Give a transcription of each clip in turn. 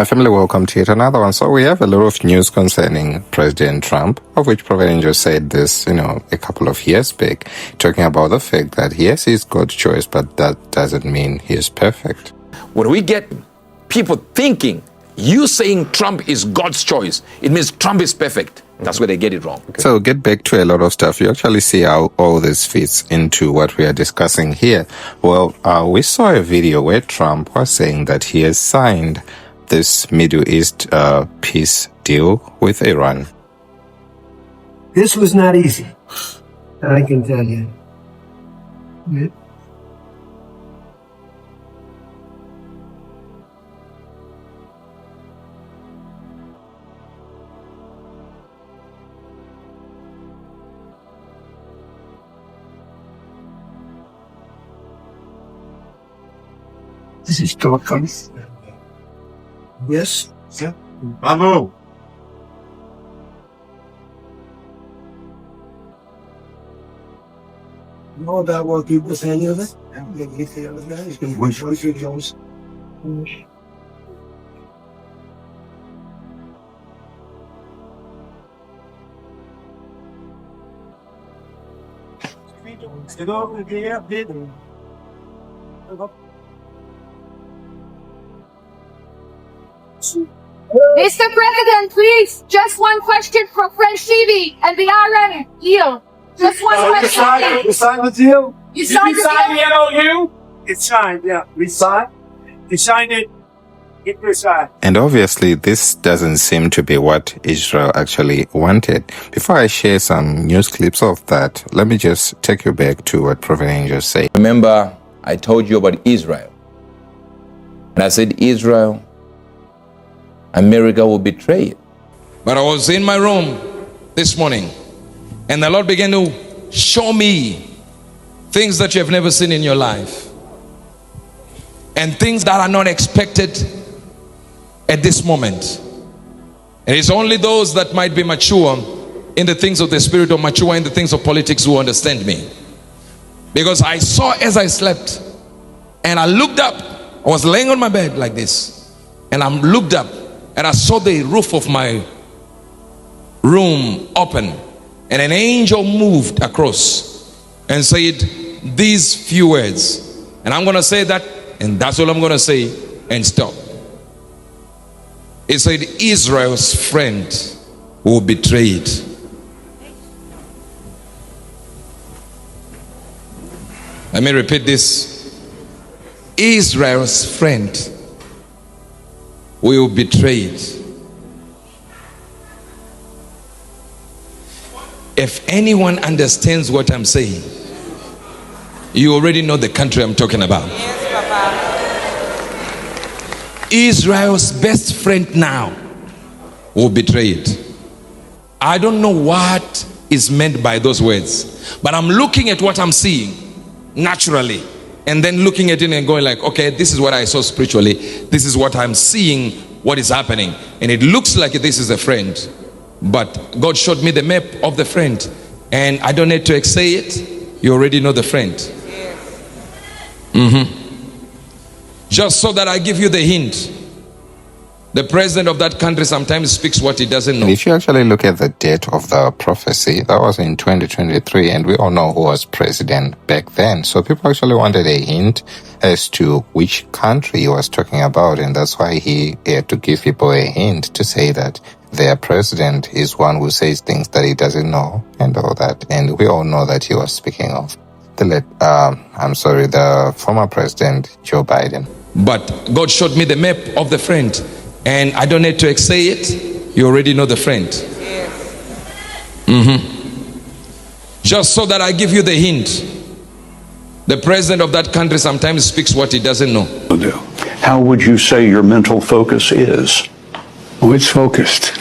My family, welcome to yet another one. So we have a lot of news concerning President Trump, of which Prophet Angel said this, a couple of years back, talking about the fact that yes, he's God's choice, but that doesn't mean he is perfect. When we get people thinking you saying Trump is God's choice, it means Trump is perfect. That's where they get it wrong. Okay. So get back to a lot of stuff. You actually see how all this fits into what we are discussing here. Well, we saw a video where Trump was saying that he has signed this Middle East peace deal with Iran. This was not easy, I can tell you. This is Stockholm. Yes? Yeah. Bravo! You know about what people say of it? Jones. Mr. President, please, just one question for French TV and the RN. Yield. Just one question. You signed the deal? You signed the MOU? It's signed, yeah. We signed. You signed it. It was signed. And obviously, this doesn't seem to be what Israel actually wanted. Before I share some news clips of that, let me just take you back to what Prophet Angel said. Remember, I told you about Israel. And I said, Israel, America will betray it. But I was in my room this morning, and the Lord began to show me things that you have never seen in your life, and things that are not expected at this moment. And it's only those that might be mature in the things of the Spirit or mature in the things of politics who understand me. Because I saw as I slept, and I looked up, I was laying on my bed like this, and I looked up, and I saw the roof of my room open, and an angel moved across and said these few words, and I'm going to say that, and that's all I'm going to say, and stop. It said, Israel's friend who betrayed. Let me repeat this. Israel's friend will betray it. If anyone understands what I'm saying, you already know the country I'm talking about. Yes, Papa. Israel's best friend now will betray it. I don't know what is meant by those words, but I'm looking at what I'm seeing naturally, and then looking at it and going like, okay, this is what I saw spiritually, this is what I'm seeing, what is happening, and it looks like this is a friend, but God showed me the map of the friend, and I don't need to say it, you already know the friend. Just so that I give you the hint, the president of that country sometimes speaks what he doesn't know. And if you actually look at the date of the prophecy, that was in 2023, and we all know who was president back then. So people actually wanted a hint as to which country he was talking about, and that's why he had to give people a hint to say that their president is one who says things that he doesn't know and all that. And we all know that he was speaking of the former president, Joe Biden. But God showed me the map of the friend, and I don't need to say it, you already know the friend. Just so that I give you the hint, the president of that country sometimes speaks what he doesn't know. How would you say your mental focus is? Oh, it's focused.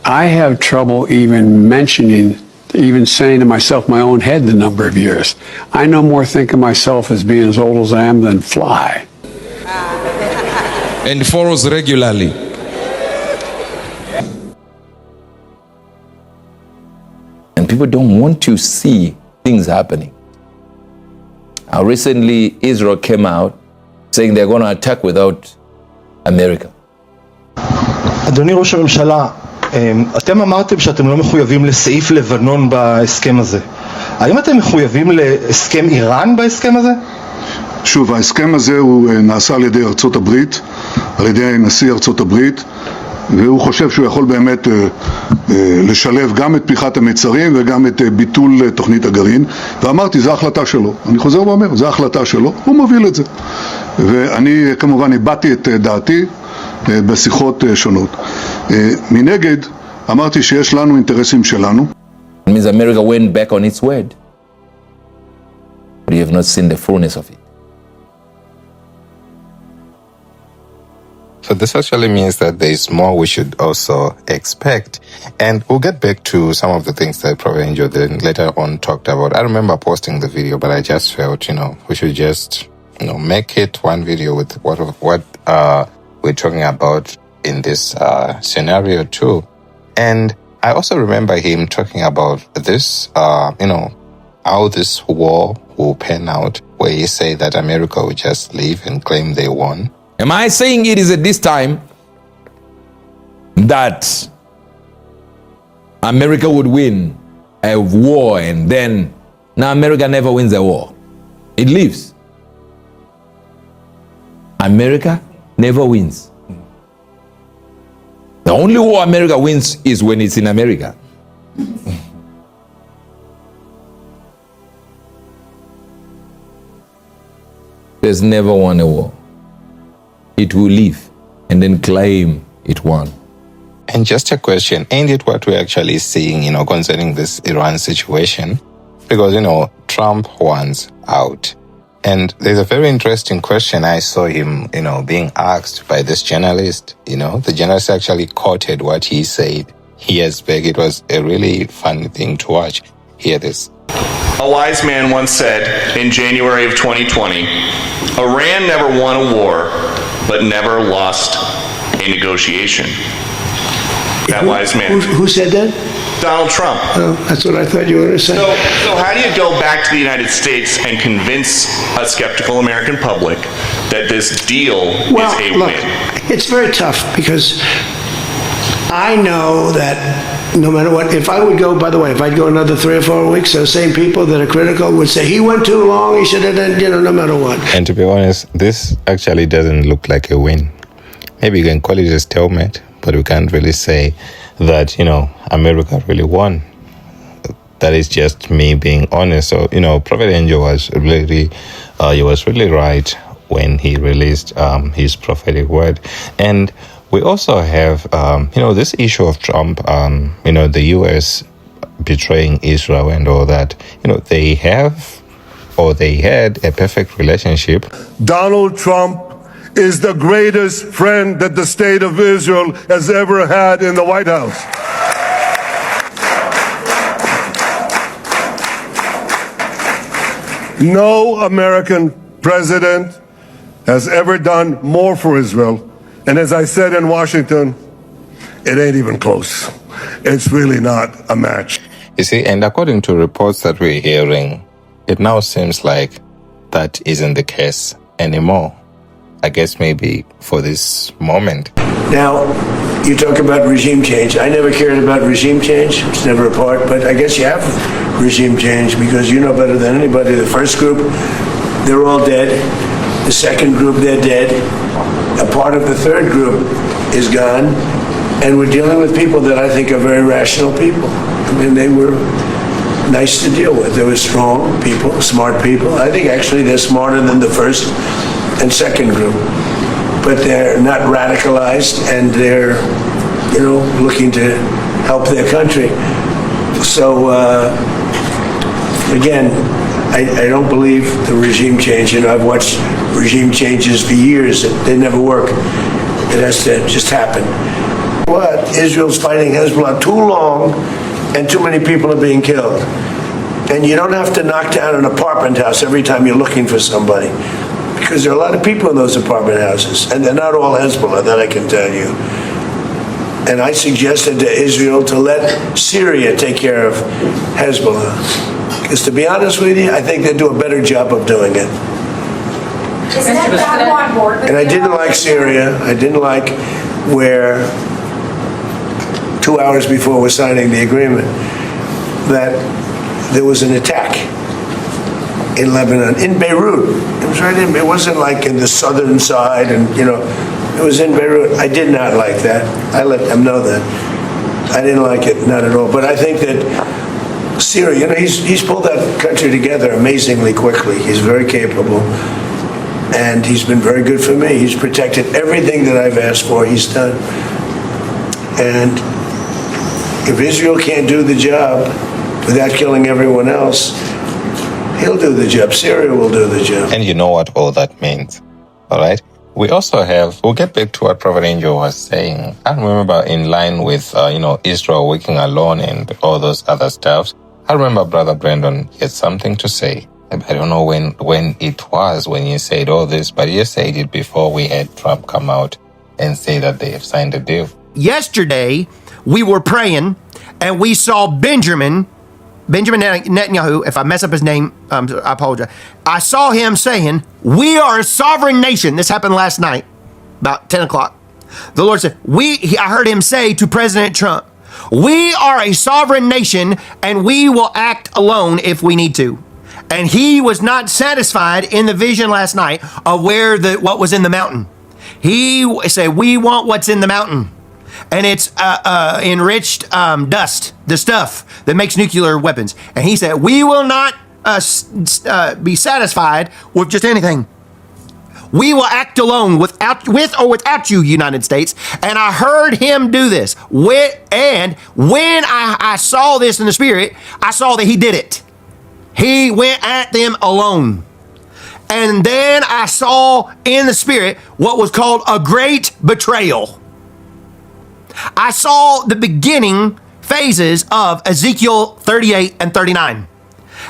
I have trouble even saying to myself my own head the number of years. I no more think of myself as being as old as I am than fly. And follows regularly. And people don't want to see things happening. Recently, Israel came out saying they're going to attack without America. אדוני ראש הממשלה, אתם אמרתם שאתם לא מחויבים לסעיף לבנון בהסכם הזה. האם אתם מחויבים להסכם איראן בהסכם הזה? שוב, ההסכם הזה הוא נעשה על ידי ארצות הברית, על ידי נשיא ארצות הברית, והוא חושב שהוא יכול באמת לשלב גם את פתיחת המצרים וגם את ביטול תוכנית הגרעין, ואמרתי, זו החלטה שלו. אני חוזר ואומר, זו החלטה שלו, הוא מוביל את זה. ואני כמובן הבאתי את דעתי בשיחות שונות. מנגד, אמרתי שיש לנו אינטרסים שלנו. It means America went back on its word. But you have not seen the fullness of it. So this actually means that there is more we should also expect. And we'll get back to some of the things that Prophet Angel then later on talked about. I remember posting the video, but I just felt, we should just, make it one video with what we're talking about in this scenario too. And I also remember him talking about this, how this war will pan out, where he said that America will just leave and claim they won. Am I saying it is at this time that America would win a war and then now America never wins a war? It leaves. America never wins. The only war America wins is when it's in America. There's never won a war. It will leave and then claim it won. And just a question, ain't it what we're actually seeing, concerning this Iran situation? Because, Trump wants out. And there's a very interesting question I saw him, being asked by this journalist. The journalist actually quoted what he said years back. It was a really funny thing to watch. Hear this. A wise man once said in January of 2020, Iran never won a war, but never lost a negotiation. That wise man. Who said that? Donald Trump. Oh, that's what I thought you were going to say. So how do you go back to the United States and convince a skeptical American public that this deal is a win? It's very tough because I know that no matter what, if I would go, by the way, if I'd go another 3 or 4 weeks, those same people that are critical would say, he went too long, he should have done, no matter what. And to be honest, this actually doesn't look like a win. Maybe you can call it a stalemate, but we can't really say that, America really won. That is just me being honest. So, Prophet Angel was really right when he released his prophetic word. And we also have, this issue of Trump, the U.S. betraying Israel and all that. They have, or they had, a perfect relationship. Donald Trump is the greatest friend that the state of Israel has ever had in the White House. No American president has ever done more for Israel. And as I said in Washington, it ain't even close. It's really not a match. You see, and according to reports that we're hearing, it now seems like that isn't the case anymore. I guess maybe for this moment. Now, you talk about regime change. I never cared about regime change. It's never a part, but I guess you have regime change because you know better than anybody. The first group, they're all dead. The second group, they're dead. A part of the third group is gone. And we're dealing with people that I think are very rational people. I mean, they were nice to deal with. They were strong people, smart people. I think actually they're smarter than the first and second group. But they're not radicalized and they're, looking to help their country. So, again, I don't believe the regime change. I've watched regime changes for years. They never work. It has to just happen. But Israel's fighting Hezbollah too long and too many people are being killed. And you don't have to knock down an apartment house every time you're looking for somebody. Because there are a lot of people in those apartment houses. And they're not all Hezbollah, that I can tell you. And I suggested to Israel to let Syria take care of Hezbollah. Because to be honest with you, I think they'd do a better job of doing it. Isn't that on board? And I didn't like Syria. I didn't like where 2 hours before we're signing the agreement that there was an attack in Lebanon, in Beirut. It was right in, it wasn't like in the southern side and, it was in Beirut. I did not like that. I let them know that. I didn't like it, not at all. But I think that Syria, he's pulled that country together amazingly quickly. He's very capable. And he's been very good for me. He's protected everything that I've asked for, he's done. And if Israel can't do the job without killing everyone else, he'll do the job. Syria will do the job. And you know what all that means, all right? We also we'll get back to what Prophet Angel was saying. I remember in line with, Israel working alone and all those other stuff. I remember Brother Brandon had something to say. I don't know when it was when you said all this, but you said it before we had Trump come out and say that they have signed a deal. Yesterday, we were praying and we saw Benjamin Netanyahu, if I mess up his name, I apologize. I saw him saying, we are a sovereign nation. This happened last night, about 10 o'clock. The Lord said, I heard him say to President Trump, we are a sovereign nation and we will act alone if we need to. And he was not satisfied in the vision last night of what was in the mountain. He said, we want what's in the mountain. And it's enriched dust, the stuff that makes nuclear weapons. And he said, we will not be satisfied with just anything. We will act alone with or without you, United States. And I heard him do this. And when I saw this in the spirit, I saw that he did it. He went at them alone. And then I saw in the spirit what was called a great betrayal. I saw the beginning phases of Ezekiel 38 and 39.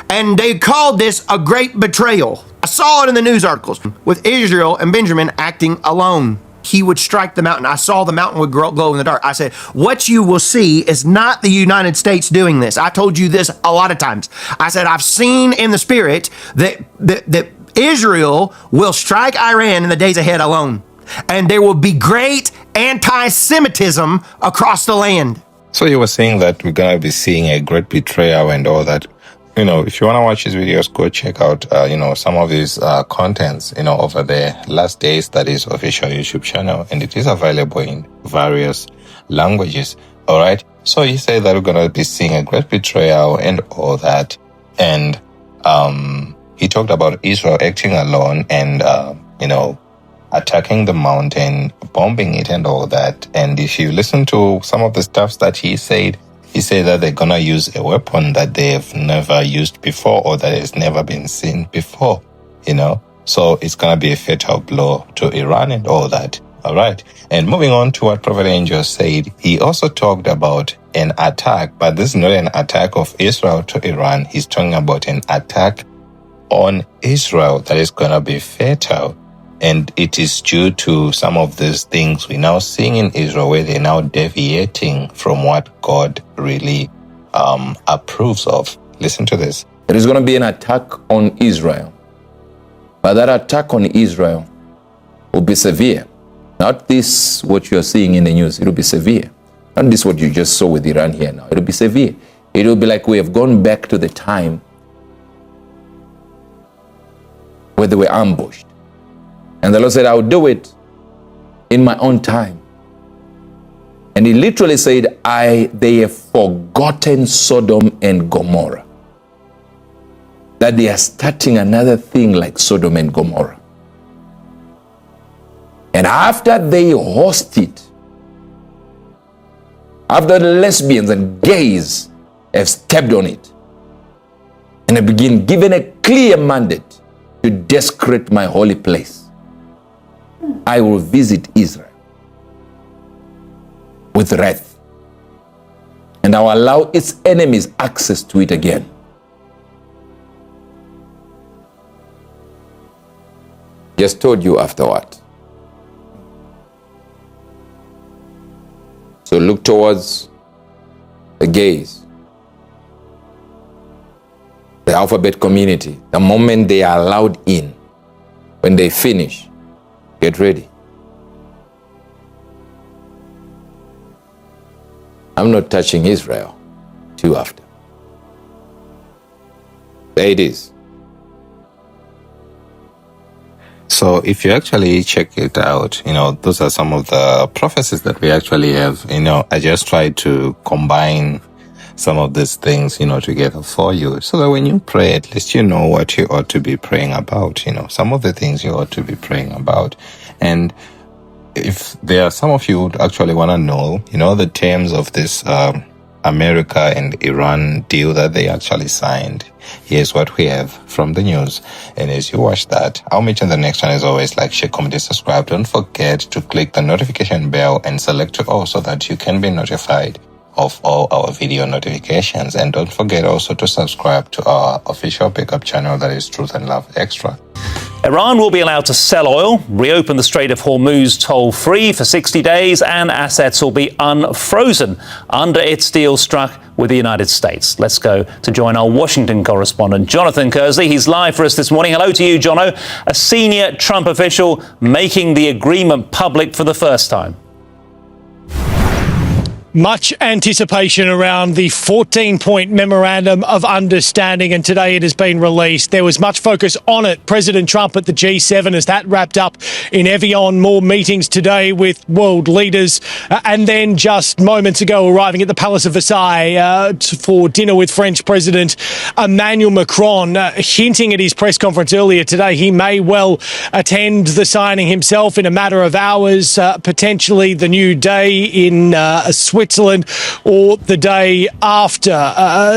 And they called this a great betrayal. I saw it in the news articles with Israel and Benjamin acting alone. He would strike the mountain. I saw the mountain would glow in the dark. I said, what you will see is not the United States doing this. I told you this a lot of times. I said, I've seen in the spirit that Israel will strike Iran in the days ahead alone. And there will be great anti-Semitism across the land. So you were saying that we're going to be seeing a great betrayal and all that. If you want to watch his videos, go check out, some of his contents, over the Last Day Studies official YouTube channel. And it is available in various languages. All right. So he said that we're going to be seeing a great betrayal and all that. And he talked about Israel acting alone and, attacking the mountain, bombing it and all that. And if you listen to some of the stuff that he said that they're going to use a weapon that they have never used before or that has never been seen before, So it's going to be a fatal blow to Iran and all that. All right. And moving on to what Prophet Angel said, he also talked about an attack, but this is not an attack of Israel to Iran. He's talking about an attack on Israel that is going to be fatal. And it is due to some of these things we're now seeing in Israel where they're now deviating from what God really approves of. Listen to this. There is going to be an attack on Israel. But that attack on Israel will be severe. Not this, what you're seeing in the news. It will be severe. Not this, what you just saw with Iran here now. It will be severe. It will be like we have gone back to the time where they were ambushed. And the Lord said, I'll do it in my own time. And he literally said, they have forgotten Sodom and Gomorrah. That they are starting another thing like Sodom and Gomorrah. And after they host it, after the lesbians and gays have stepped on it, and have been given a clear mandate to desecrate my holy place, I will visit Israel with wrath, and I will allow its enemies access to it again. Just told you after what. So look towards the gays, the alphabet community, the moment they are allowed in, when they finish, get ready. I'm not touching Israel too often. There it is. So if you actually check it out, those are some of the prophecies that we actually have. I just tried to combine some of these things, together for you, so that when you pray, at least you know what you ought to be praying about, some of the things you ought to be praying about. And if there are some of you who actually want to know, the terms of this America and Iran deal that they actually signed, here's what we have from the news. And as you watch that, I'll meet you in the next one. As always, like, share, comment, and subscribe. Don't forget to click the notification bell and select to all so that you can be notified of all our video notifications. And don't forget also to subscribe to our official pickup channel, that is Truth and Love Extra. Iran will be allowed to sell oil, reopen the Strait of Hormuz toll-free for 60 days, and assets will be unfrozen under its deal struck with the United States. Let's go to join our Washington correspondent, Jonathan Kersley. He's live for us this morning. Hello to you, Jono. A senior Trump official making the agreement public for the first time. Much anticipation around the 14-point Memorandum of Understanding, and today it has been released. There was much focus on it. President Trump at the G7 as that wrapped up in Evian. More meetings today with world leaders, and then just moments ago arriving at the Palace of Versailles for dinner with French President Emmanuel Macron, hinting at his press conference earlier today he may well attend the signing himself in a matter of hours, potentially the new day in Switzerland or the day after.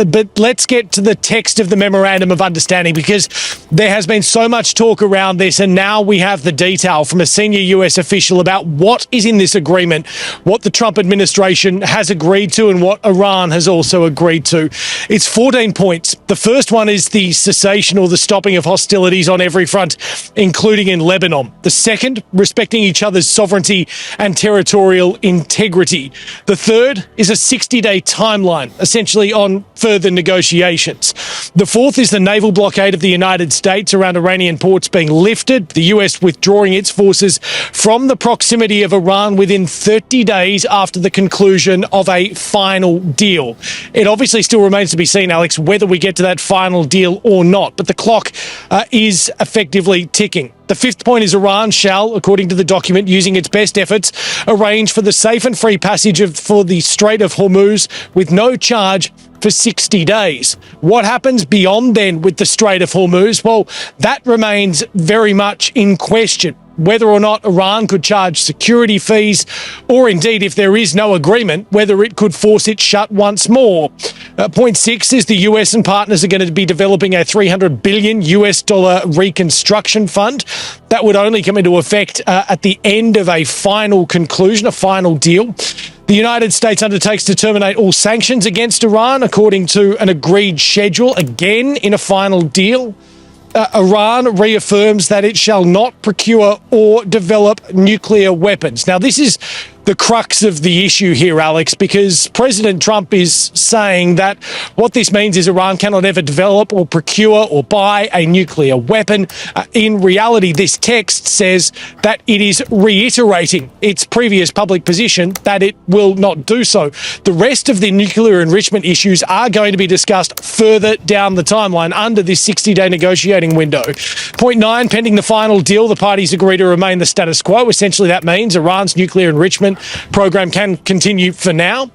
But let's get to the text of the Memorandum of Understanding, because there has been so much talk around this, and now we have the detail from a senior US official about what is in this agreement, what the Trump administration has agreed to, and what Iran has also agreed to. It's 14 points. The first one is the cessation or the stopping of hostilities on every front, including in Lebanon. The second, respecting each other's sovereignty and territorial integrity. The third is a 60-day timeline, essentially on further negotiations. The fourth is the naval blockade of the United States around Iranian ports being lifted, the US withdrawing its forces from the proximity of Iran within 30 days after the conclusion of a final deal. It obviously still remains to be seen, Alex, whether we get to that final deal or not, but the clock is effectively ticking. The fifth point is Iran shall, according to the document, using its best efforts, arrange for the safe and free passage for the Strait of Hormuz with no charge for 60 days. What happens beyond then with the Strait of Hormuz? Well, that remains very much in question. Whether or not Iran could charge security fees, or indeed, if there is no agreement, whether it could force it shut once more. Point 6 is the US and partners are going to be developing a $300 billion reconstruction fund. That would only come into effect at the end of a final conclusion, a final deal. The United States undertakes to terminate all sanctions against Iran according to an agreed schedule, again in a final deal. Iran reaffirms that it shall not procure or develop nuclear weapons. Now, this is the crux of the issue here, Alex, because President Trump is saying that what this means is Iran cannot ever develop or procure or buy a nuclear weapon. In reality, this text says that it is reiterating its previous public position that it will not do so. The rest of the nuclear enrichment issues are going to be discussed further down the timeline under this 60-day negotiating window. Point 9, pending the final deal, the parties agree to remain the status quo. Essentially, that means Iran's nuclear enrichment program can continue for now.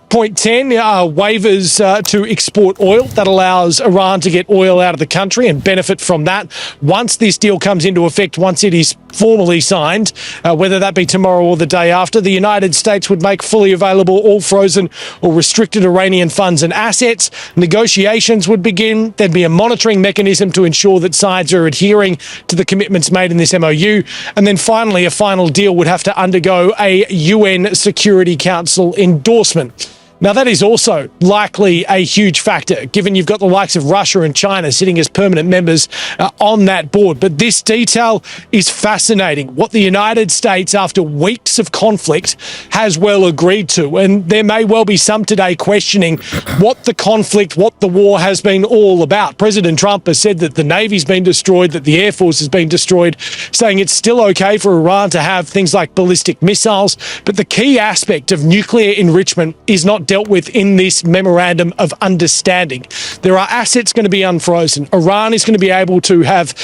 Point 10, waivers to export oil. That allows Iran to get oil out of the country and benefit from that once this deal comes into effect, once it is formally signed, whether that be tomorrow or the day after. The United States would make fully available all frozen or restricted Iranian funds and assets. Negotiations would begin. There'd be a monitoring mechanism to ensure that sides are adhering to the commitments made in this MOU. And then finally, a final deal would have to undergo a UN Security Council endorsement. Now, that is also likely a huge factor, given you've got the likes of Russia and China sitting as permanent members on that board. But this detail is fascinating. What the United States, after weeks of conflict, has well agreed to. And there may well be some today questioning what the conflict, what the war has been all about. President Trump has said that the Navy's been destroyed, that the Air Force has been destroyed, saying it's still okay for Iran to have things like ballistic missiles. But the key aspect of nuclear enrichment is not dealt with in this memorandum of understanding. There are assets going to be unfrozen. Iran is going to be able to have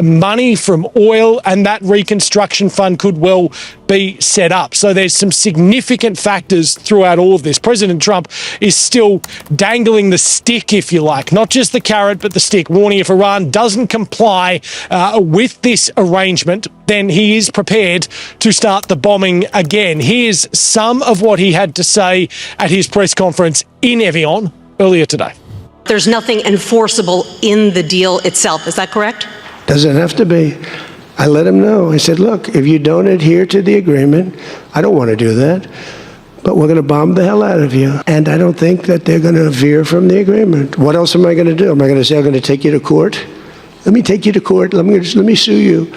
money from oil, and that reconstruction fund could well be set up. So there's some significant factors throughout all of this. President Trump is still dangling the stick, if you like, not just the carrot, but the stick, warning if Iran doesn't comply with this arrangement, then he is prepared to start the bombing again. Here's some of what he had to say at his press conference in Evian earlier today. There's nothing enforceable in the deal itself. Is that correct? Doesn't have to be. I let him know. I said, look, if you don't adhere to the agreement, I don't want to do that, but we're going to bomb the hell out of you. And I don't think that they're going to veer from the agreement. What else am I going to do? Am I going to say I'm going to take you to court? Let me take you to court. Let me sue you.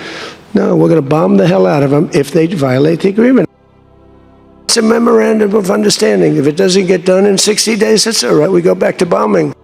No, we're going to bomb the hell out of them if they violate the agreement. It's a memorandum of understanding. If it doesn't get done in 60 days, that's all right. We go back to bombing.